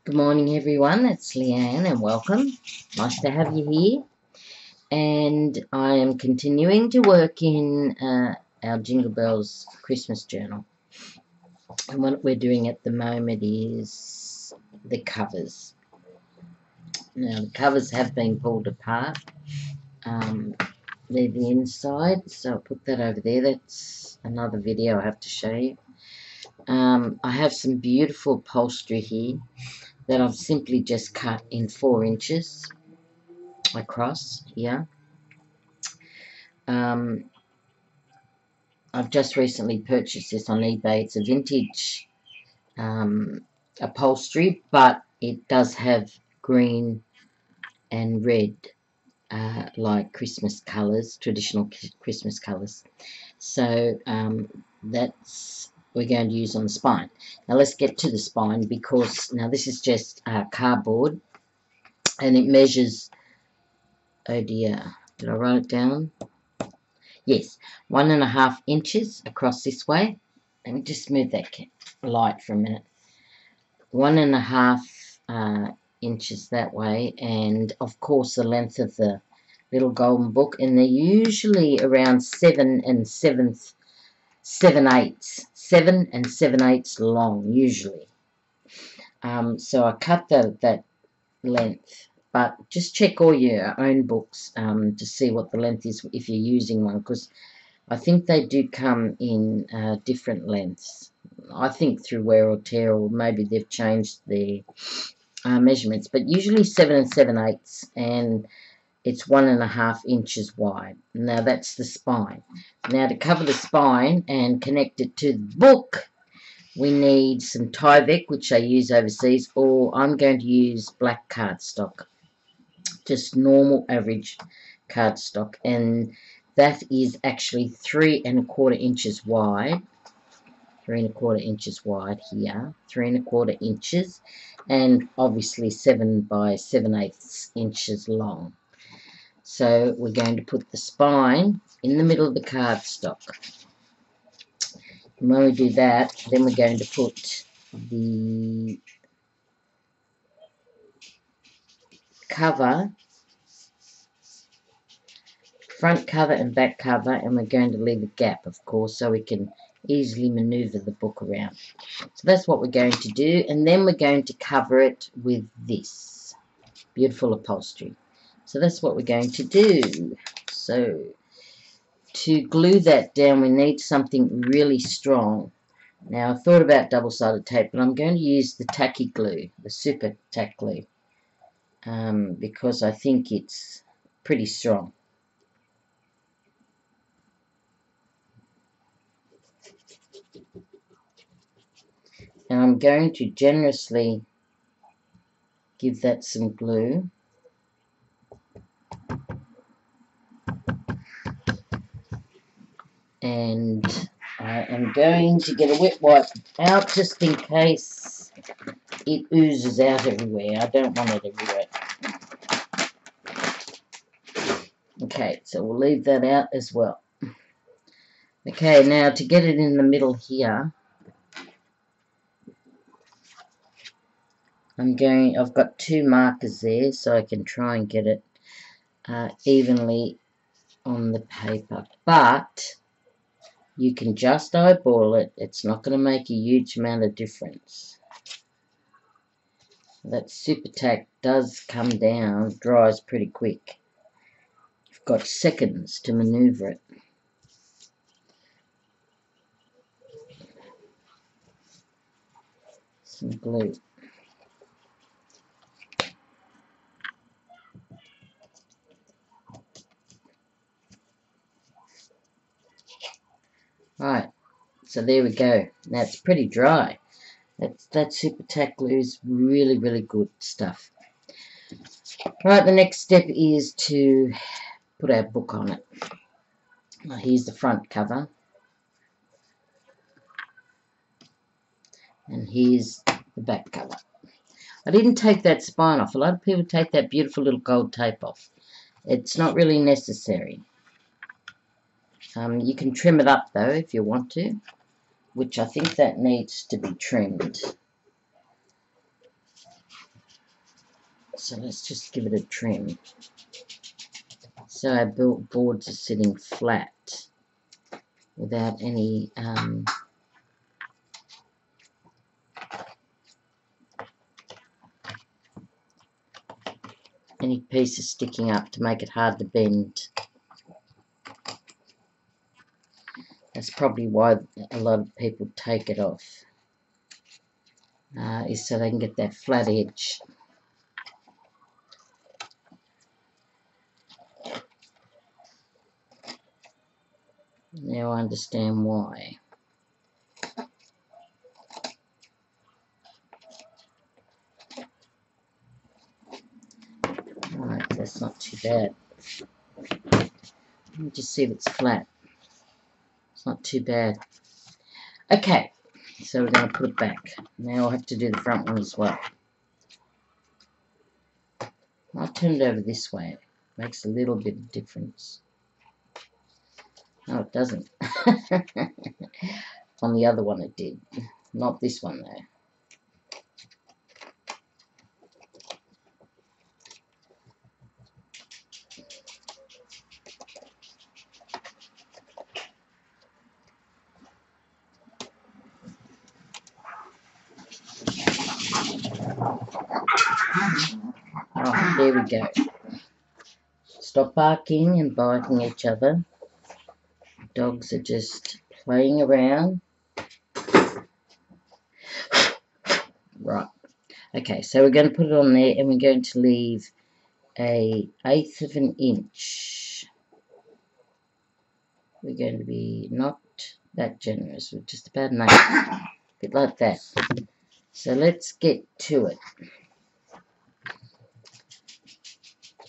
Good morning, everyone. It's Leanne, and welcome. Nice to have you here. And I am continuing to work in our Jingle Bells Christmas journal. And what we're doing at the moment is the covers. Now, the covers have been pulled apart. They're the inside, so I'll put that over there. That's another video I have to show you. I have some beautiful upholstery here that I've simply just cut in 4 inches across here. I've just recently purchased this on eBay. It's a vintage upholstery, but it does have green and red like Christmas colours, traditional Christmas colours. So that's we're going to use on the spine. Now let's get to the spine, because now this is just cardboard, and it measures, oh dear, did I write it down? Yes, 1.5 inches across this way. Let me just move that light for a minute. 1.5 inches that way, and of course the length of the little golden book, and they're usually around 7 7/8 long usually. So I cut that length, but just check all your own books to see what the length is if you're using one, because I think they do come in different lengths. I think through wear or tear, or maybe they've changed their measurements, but usually 7 7/8, and it's 1.5 inches wide. Now that's the spine. Now to cover the spine and connect it to the book, we need some Tyvek, which I use overseas, or I'm going to use black cardstock, just normal average cardstock, and that is actually 3¼ inches wide. 3¼ inches wide here, 3¼ inches, and obviously 7 by 7/8 inches long. So we're going to put the spine in the middle of the cardstock. And when we do that, then we're going to put the cover, front cover and back cover, and we're going to leave a gap, of course, so we can easily maneuver the book around. So that's what we're going to do, and then we're going to cover it with this beautiful upholstery. So that's what we're going to do. So to glue that down, we need something really strong. Now, I thought about double-sided tape, but I'm going to use the tacky glue, the super tack glue, because I think it's pretty strong. And I'm going to generously give that some glue. And I am going to get a wet wipe out just in case it oozes out everywhere. I don't want it everywhere. Okay, so we'll leave that out as well. Okay, now to get it in the middle here, I've got 2 markers there, so I can try and get it evenly on the paper. But you can just eyeball it. It's not going to make a huge amount of difference. That super tack does come down, dries pretty quick. You've got seconds to maneuver it. Some glue. Right, so there we go. Now it's pretty dry. That super tack glue is really, really good stuff. Right, the next step is to put our book on it. Now, here's the front cover. And here's the back cover. I didn't take that spine off. A lot of people take that beautiful little gold tape off. It's not really necessary. You can trim it up, though, if you want to, which I think that needs to be trimmed. So let's just give it a trim. So our boards are sitting flat without any pieces sticking up to make it hard to bend. That's probably why a lot of people take it off, is so they can get that flat edge. Now I understand why. Right, that's not too bad. Let me just see if it's flat. It's not too bad. Okay, so we're going to put it back. Now I'll have to do the front one as well. I'll turn it over this way. It makes a little bit of difference. No, it doesn't. On the other one it did. Not this one though. Oh, there we go. Stop barking and biting each other. Dogs are just playing around. Right. Okay, so we're going to put it on there and we're going to leave a 1/8 of an inch. We're going to be not that generous. We're just about an 1/8. A bit like that. So let's get to it.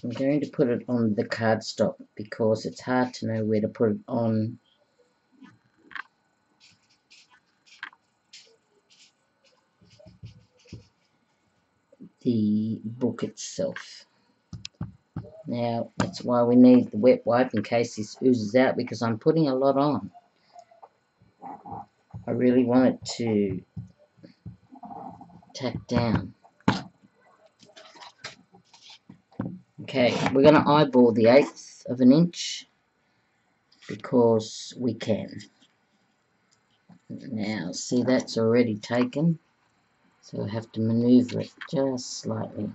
I'm going to put it on the cardstock because it's hard to know where to put it on the book itself. Now, that's why we need the wet wipe in case this oozes out, because I'm putting a lot on. I really want it to tack down. Okay, we're going to eyeball the 1/8 of an inch because we can. Now, see, that's already taken, so I have to maneuver it just slightly.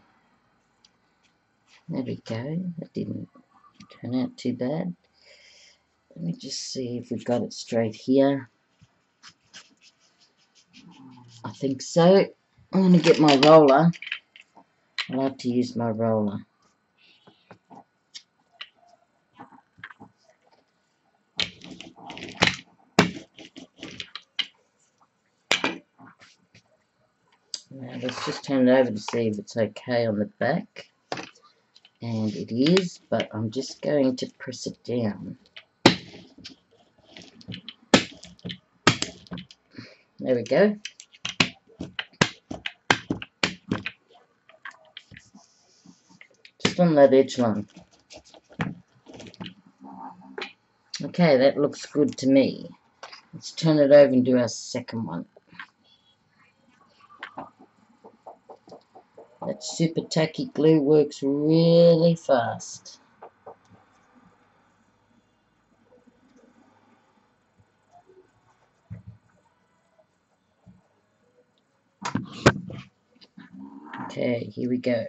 There we go. That didn't turn out too bad. Let me just see if we've got it straight here. I think so. I'm going to get my roller. I like to use my roller. Now let's just turn it over to see if it's okay on the back. And it is, but I'm just going to press it down. There we go. Just on that edge line. Okay, that looks good to me. Let's turn it over and do our second one. That super tacky glue works really fast. Okay, here we go.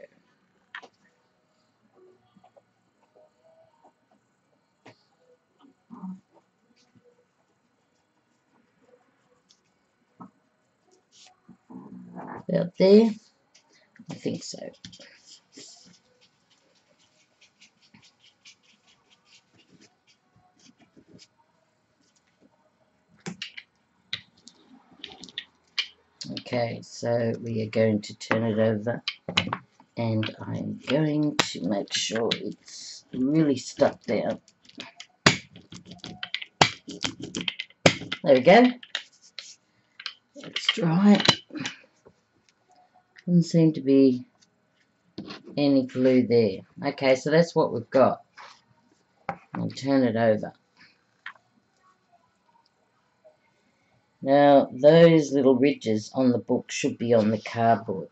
About there? I think so. Okay, so we are going to turn it over, and I'm going to make sure it's really stuck down. There we go. Let's dry. Doesn't seem to be any glue there. Okay, so that's what we've got. I'll turn it over. Now, those little ridges on the book should be on the cardboard.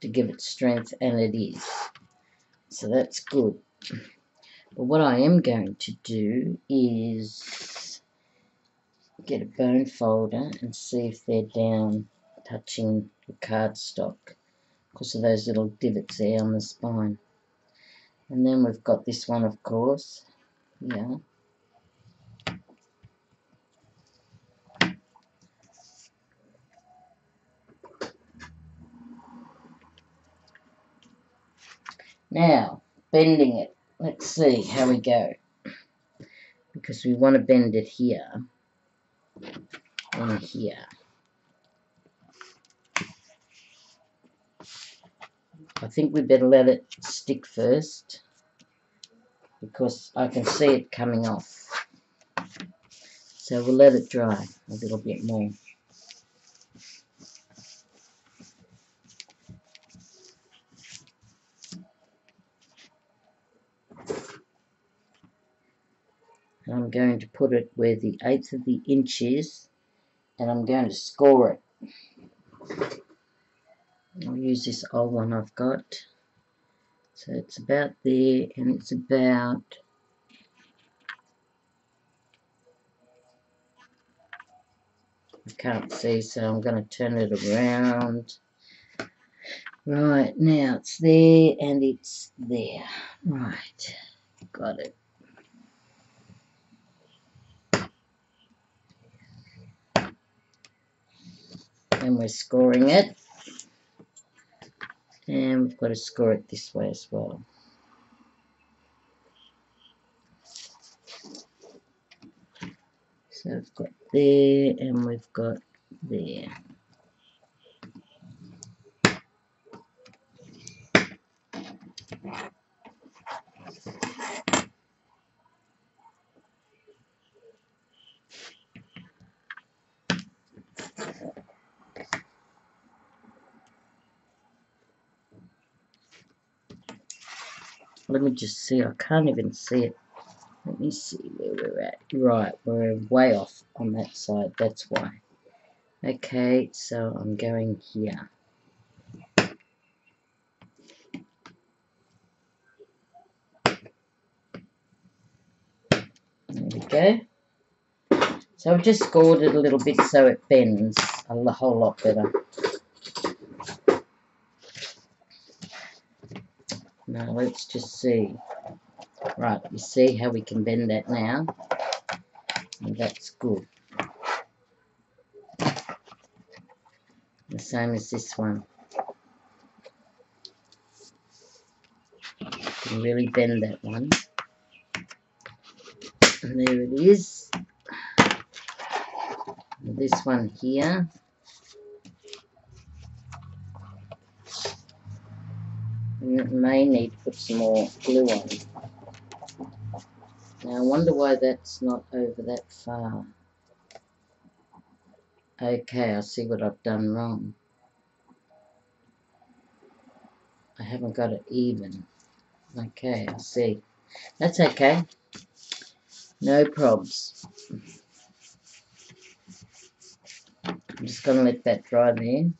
to give it strength, and it is. So that's good. But what I am going to do is get a bone folder and see if they're down touching the cardstock because of those little divots there on the spine. And then we've got this one, of course. Yeah. Now, bending it. Let's see how we go. Because we want to bend it here and here. I think we better let it stick first because I can see it coming off. So we'll let it dry a little bit more. And I'm going to put it where the 1/8 of the inch is, and I'm going to score it. I'll use this old one I've got. So it's about there, and it's about I can't see, so I'm going to turn it around. Right, now it's there and it's there. Right, got it. And we're scoring it. And we've got to score it this way as well. So we've got there and we've got there. Let me just see, I can't even see it. Let me see where we're at. Right, we're way off on that side, that's why. Okay, so I'm going here. There we go. So I've just scored it a little bit so it bends a whole lot better. Now let's just see. Right, you see how we can bend that now? And that's good. The same as this one. You can really bend that one. And there it is. And this one here. You may need to put some more glue on. Now I wonder why that's not over that far. Okay, I see what I've done wrong. I haven't got it even. Okay, I see. That's okay. No probs. I'm just going to let that dry there.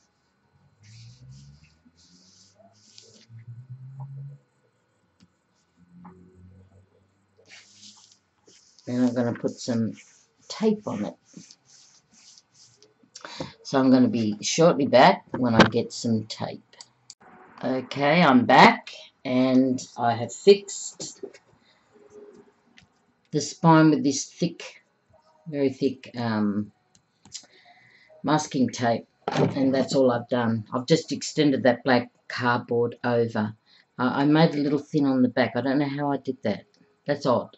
And I'm going to put some tape on it. So I'm going to be shortly back when I get some tape. Okay, I'm back and I have fixed the spine with this thick, very thick masking tape, and that's all I've done. I've just extended that black cardboard over. I made a little thin on the back. I don't know how I did that. That's odd.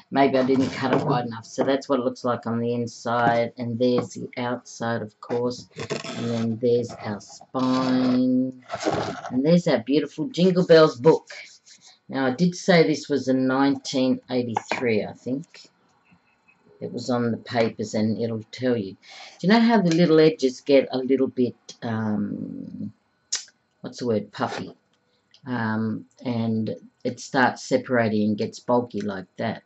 Maybe I didn't cut it wide enough. So that's what it looks like on the inside. And there's the outside, of course. And then there's our spine. And there's our beautiful Jingle Bells book. Now, I did say this was a 1983, I think. It was on the papers and it'll tell you. Do you know how the little edges get a little bit, what's the word, puffy? And it starts separating and gets bulky like that.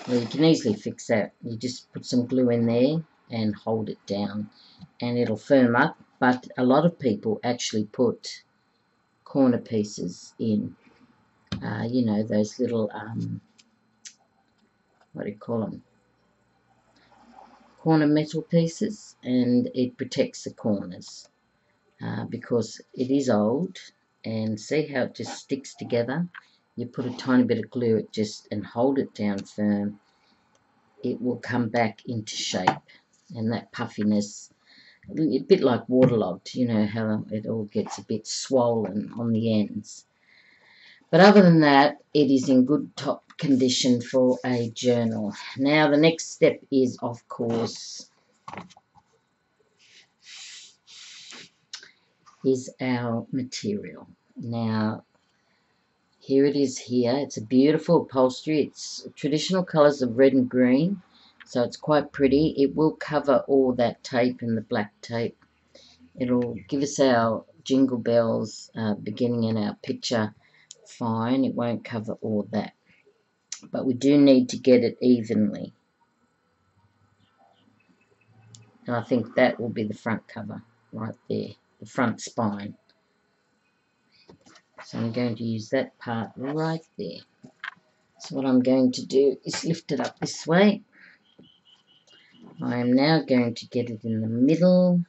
Well, you can easily fix that. You just put some glue in there and hold it down, and it'll firm up. But a lot of people actually put corner pieces in, you know, those little, what do you call them, corner metal pieces, and it protects the corners because it is old. And see how it just sticks together? You put a tiny bit of glue it just and hold it down firm, it will come back into shape. And that puffiness, a bit like waterlogged, you know how it all gets a bit swollen on the ends. But other than that, it is in good top condition for a journal. Now the next step is, of course, is our material. Now here it is here. It's a beautiful upholstery. It's traditional colours of red and green, so it's quite pretty. It will cover all that tape and the black tape. It'll give us our jingle bells beginning in our picture fine. It won't cover all that, but we do need to get it evenly. And I think that will be the front cover right there, the front spine. So I'm going to use that part right there. So what I'm going to do is lift it up this way. I am now going to get it in the middle,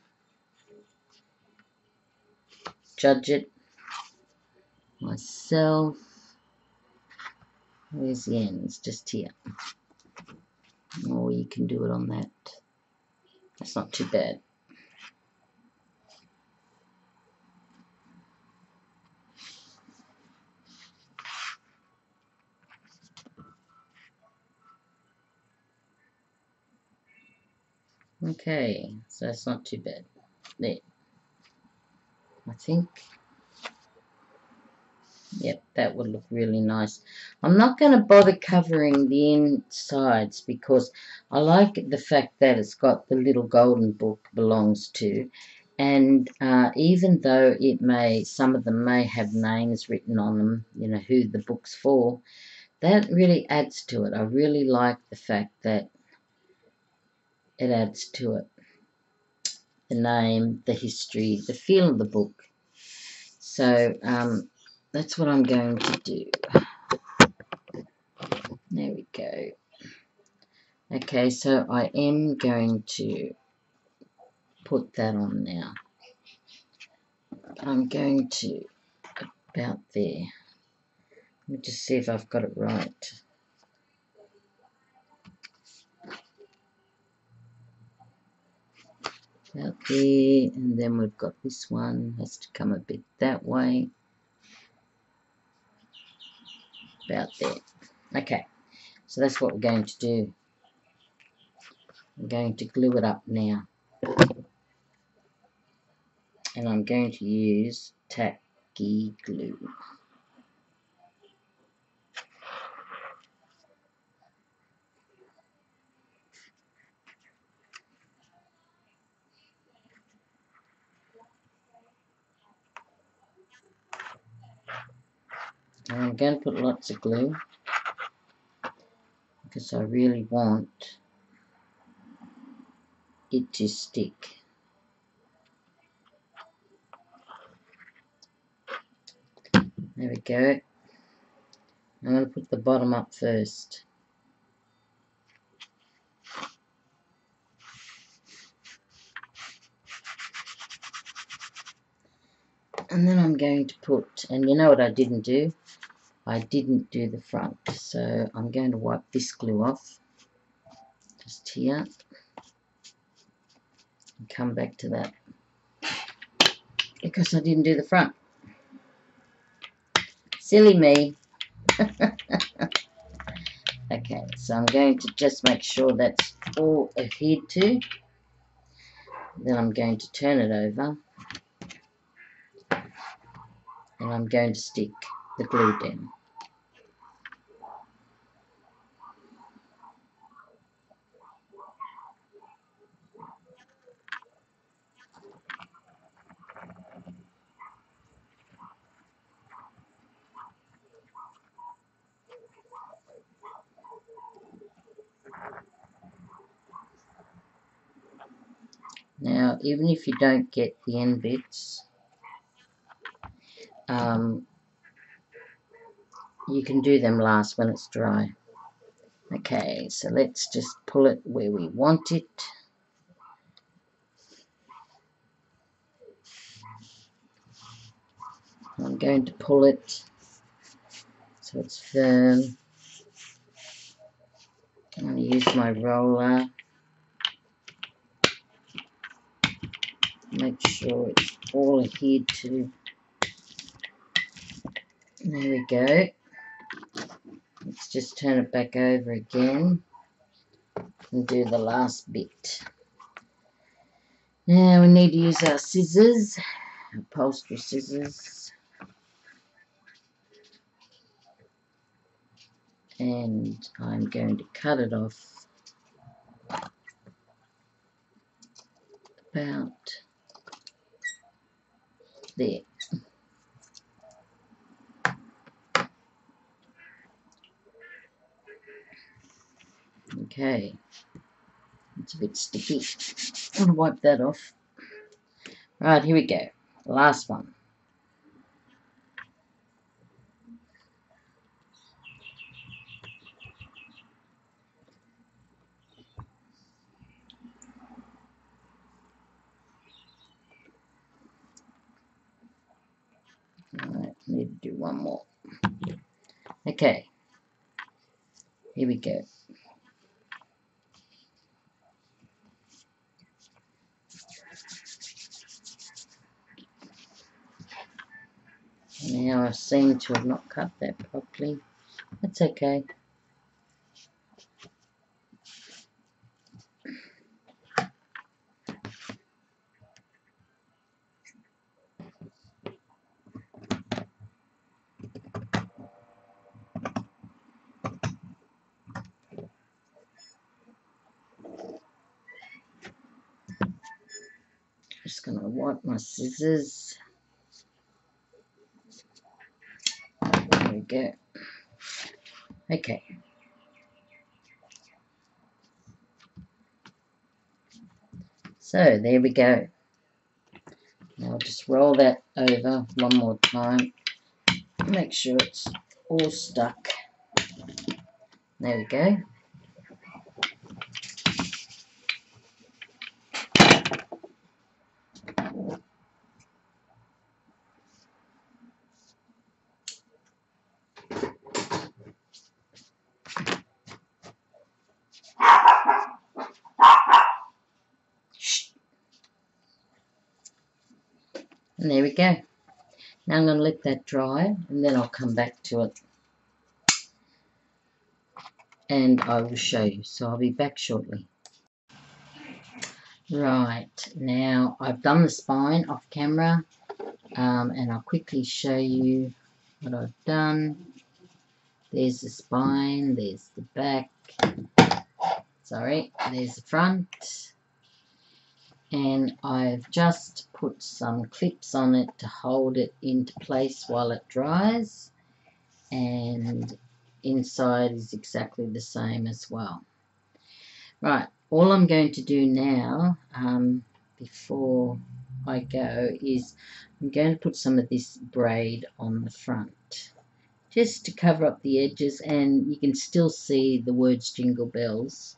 judge it myself. Where's the ends? Just here. Or you can do it on that. That's not too bad. Okay, so that's not too bad. There. I think. Yep, that would look really nice. I'm not going to bother covering the insides because I like the fact that it's got the little golden book belongs to. And even though it may, some of them may have names written on them, you know, who the book's for, that really adds to it. I really like the fact that it adds to it. The name, the history, the feel of the book. So that's what I'm going to do. There we go. Okay, so I am going to put that on now. I'm going to about there. Let me just see if I've got it right. About there, and then we've got this one, has to come a bit that way. About there. Okay, so that's what we're going to do. I'm going to glue it up now. And I'm going to use tacky glue. And I'm going to put lots of glue because I really want it to stick. There we go. I'm going to put the bottom up first. And then I'm going to put, and you know what I didn't do? I didn't do the front. So I'm going to wipe this glue off. Just here. And come back to that. Because I didn't do the front. Silly me. Okay, so I'm going to just make sure that's all adhered to. Then I'm going to turn it over. And I'm going to stick the glue down. Now, even if you don't get the end bits, you can do them last when it's dry. Okay, so let's just pull it where we want it. I'm going to pull it so it's firm. I'm going to use my roller. Make sure it's all adhered to. There we go. Let's just turn it back over again and do the last bit. Now we need to use our scissors, upholstery scissors, and I'm going to cut it off about there. Okay, it's a bit sticky. I'm going to wipe that off. Right, here we go. Last one. Right, need to do one more. Okay, here we go. Now I seem to have not cut that properly. That's okay. Just going to wipe my scissors. There we go. Okay. So there we go. Now I'll just roll that over one more time. Make sure it's all stuck. There we go. And there we go. Now I'm going to let that dry and then I'll come back to it and I will show you. So I'll be back shortly. Right, now I've done the spine off camera and I'll quickly show you what I've done. There's the spine, there's the back, sorry, there's the front, and I've just put some clips on it to hold it into place while it dries, and inside is exactly the same as well. Right, all I'm going to do now before I go is I'm going to put some of this braid on the front just to cover up the edges, and you can still see the words Jingle Bells.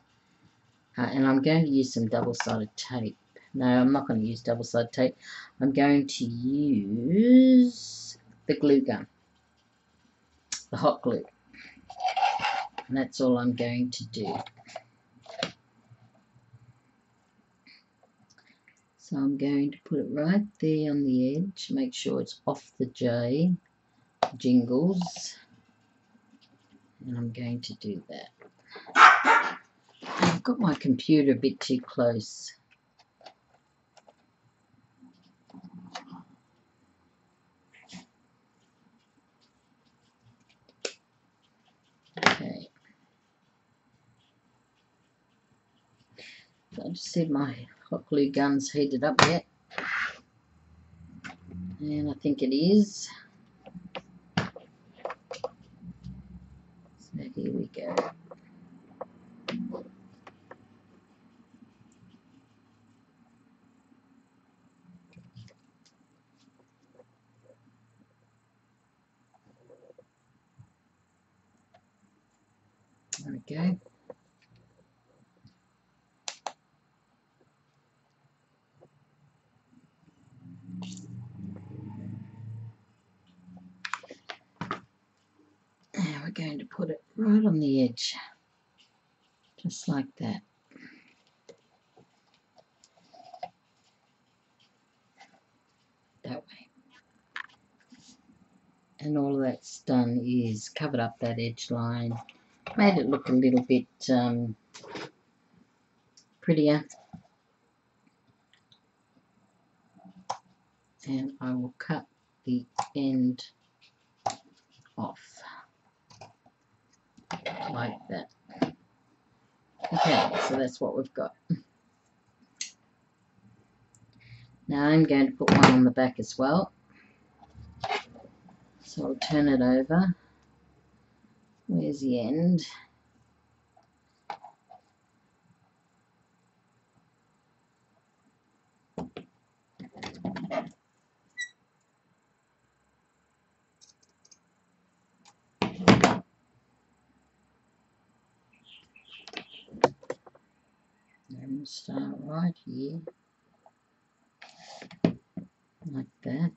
And I'm going to use some double-sided tape. No, I'm not going to use double-sided tape. I'm going to use the glue gun, the hot glue. And that's all I'm going to do. So I'm going to put it right there on the edge. Make sure it's off the J, Jingles. And I'm going to do that. I've got my computer a bit too close. Okay. I just see my hot glue gun's heated up yet. And I think it is. So here we go. go. And we're going to put it right on the edge, just like that. That way. And all that's done is covered up that edge line, made it look a little bit prettier. And I will cut the end off like that. Okay, so that's what we've got. Now I'm going to put one on the back as well. So I'll turn it over. Where's the end? I'm going to start right here, like that.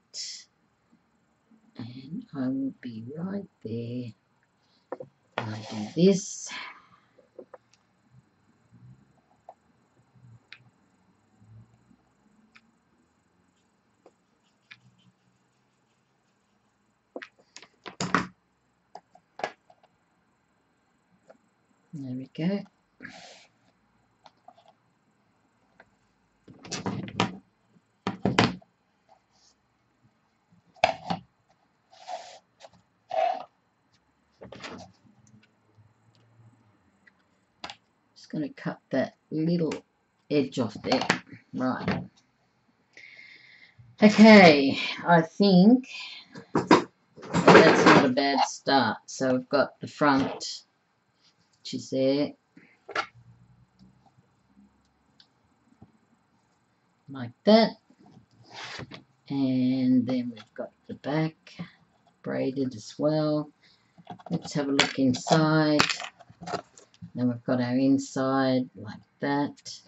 And I will be right there. And I do this. There we go. Just going to cut that little edge off there. Right. Okay, I think that's not a bad start. So we've got the front, which is there, like that. And then we've got the back braided as well. Let's have a look inside. Then we've got our inside like that.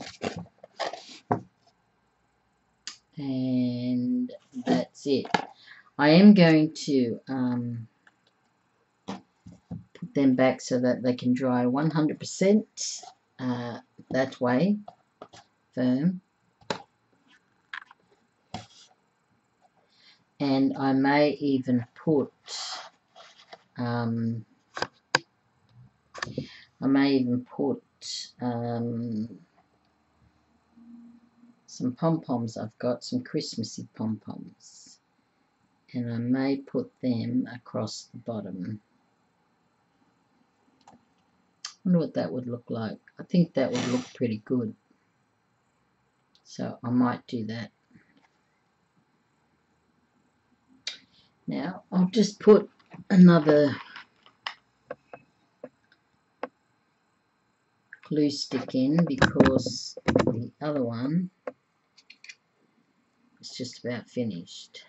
And that's it. I am going to put them back so that they can dry 100% that way, firm. And I may even put some pom-poms. I've got some Christmassy pom-poms, and I may put them across the bottom. I wonder what that would look like. I think that would look pretty good, so I might do that. Now I'll just put another glue stick in because the other one is just about finished.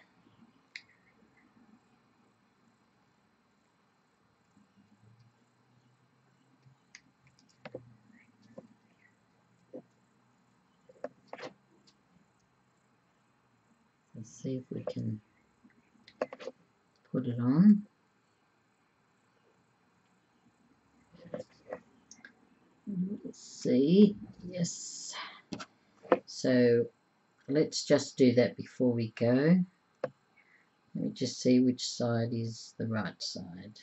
Let's see if we can put it on. Let's see. Yes. So let's just do that before we go. Let me just see which side is the right side.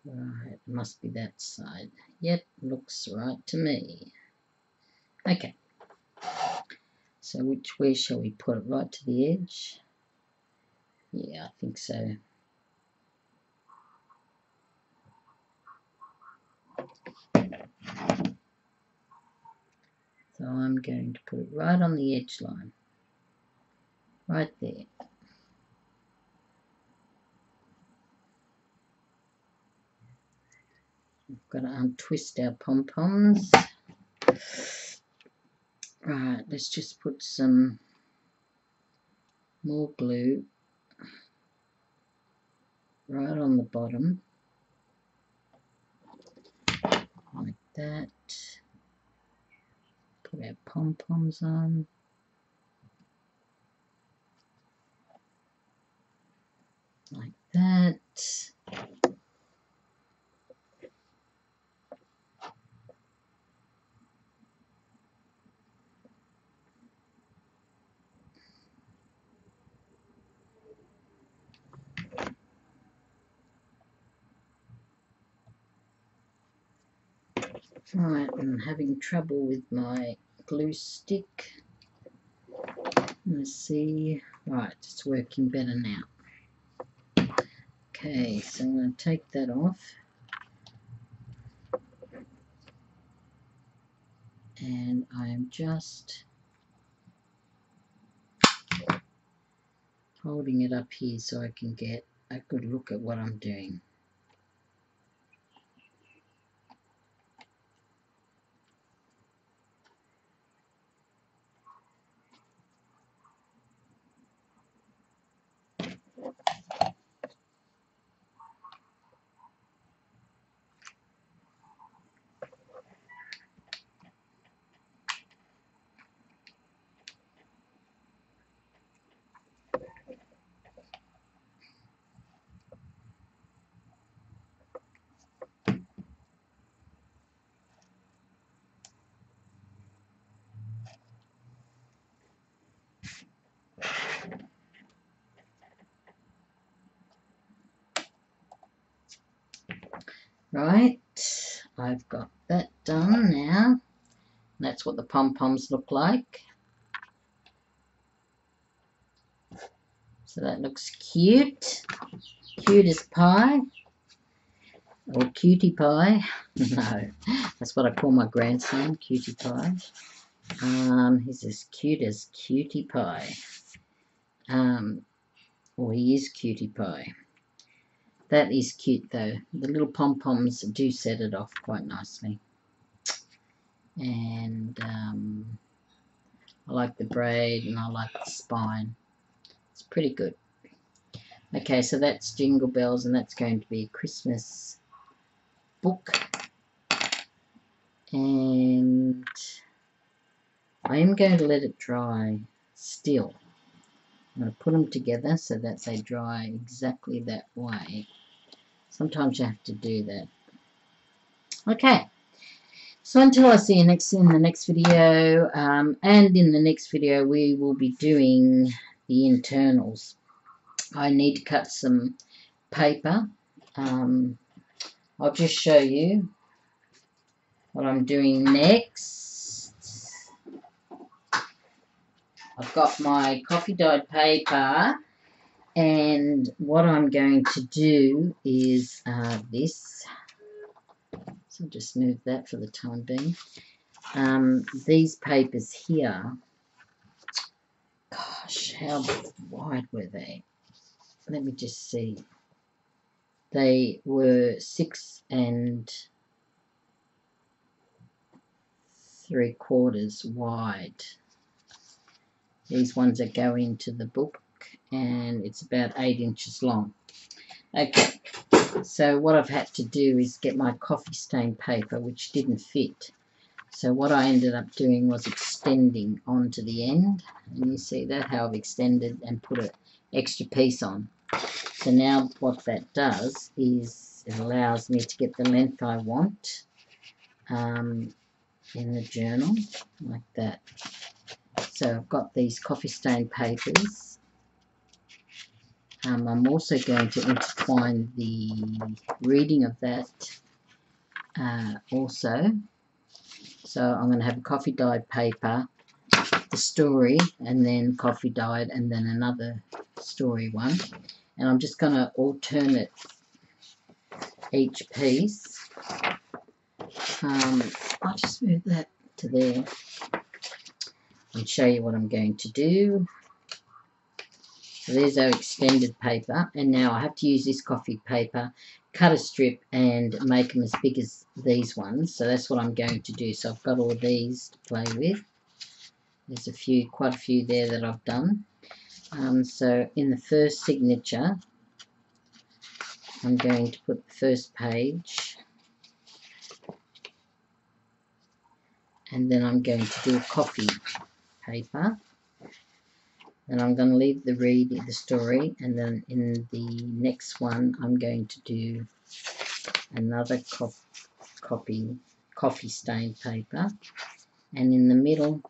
Right, it must be that side. Yep, looks right to me. Okay. So which way shall we put it? Right to the edge? Yeah, I think so. So I'm going to put it right on the edge line. Right there. We've got to untwist our pom-poms. Right, let's just put some more glue right on the bottom. that. Put our pom-poms on. Like that. Right, I'm having trouble with my glue stick. Let's see. Right, it's working better now. Okay, so I'm going to take that off. And I'm just holding it up here so I can get a good look at what I'm doing. Right, I've got that done now. That's what the pom-poms look like. So that looks cute. Cute as pie. Or cutie pie. No, that's what I call my grandson, cutie pie. He's as cute as cutie pie. Or he is cutie pie. That is cute though. The little pom-poms do set it off quite nicely. And I like the braid and I like the spine. It's pretty good. Okay, so that's Jingle Bells, and that's going to be a Christmas book. And I am going to let it dry still. I'm going to put them together so that they dry exactly that way. Sometimes you have to do that. Okay, so until I see you in the next video, and in the next video we will be doing the internals. I need to cut some paper. I'll just show you what I'm doing next. I've got my coffee dyed paper, and what I'm going to do is this. So I'll just move that for the time being. These papers here, gosh, how wide were they? Let me just see. They were 6 3/4 wide. These ones that go into the book, and it's about 8 inches long. Okay, so what I've had to do is get my coffee stain paper, which didn't fit. So what I ended up doing was extending onto the end, and you see that, how I've extended and put an extra piece on. So now what that does is it allows me to get the length I want in the journal, like that. So I've got these coffee stain papers. I'm also going to intertwine the reading of that also. So I'm going to have a coffee dyed paper, the story, and then coffee dyed, and then another story one. And I'm just going to alternate each piece. I'll just move that to there and show you what I'm going to do. So there's our extended paper, and now I have to use this coffee paper, cut a strip and make them as big as these ones. So that's what I'm going to do. So I've got all these to play with. There's quite a few there that I've done. So in the first signature, I'm going to put the first page and then I'm going to do a coffee paper, and I'm going to leave the story, and then in the next one I'm going to do another coffee stained paper, and in the middle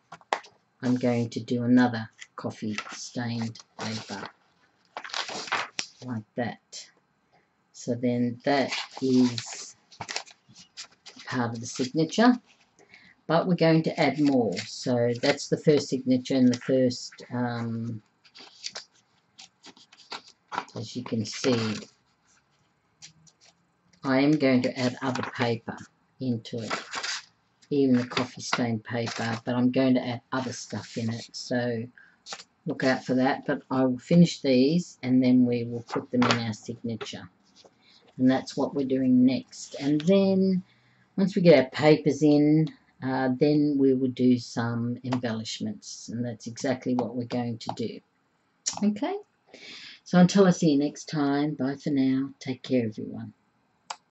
I'm going to do another coffee stained paper, like that. So then that is part of the signature, but we're going to add more. So that's the first signature and the first, as you can see, I am going to add other paper into it, even the coffee stained paper, but I'm going to add other stuff in it, so look out for that. But I will finish these and then we will put them in our signature, and that's what we're doing next. And then once we get our papers in, then we will do some embellishments, and that's exactly what we're going to do. Okay, so until I see you next time, bye for now. Take care, everyone.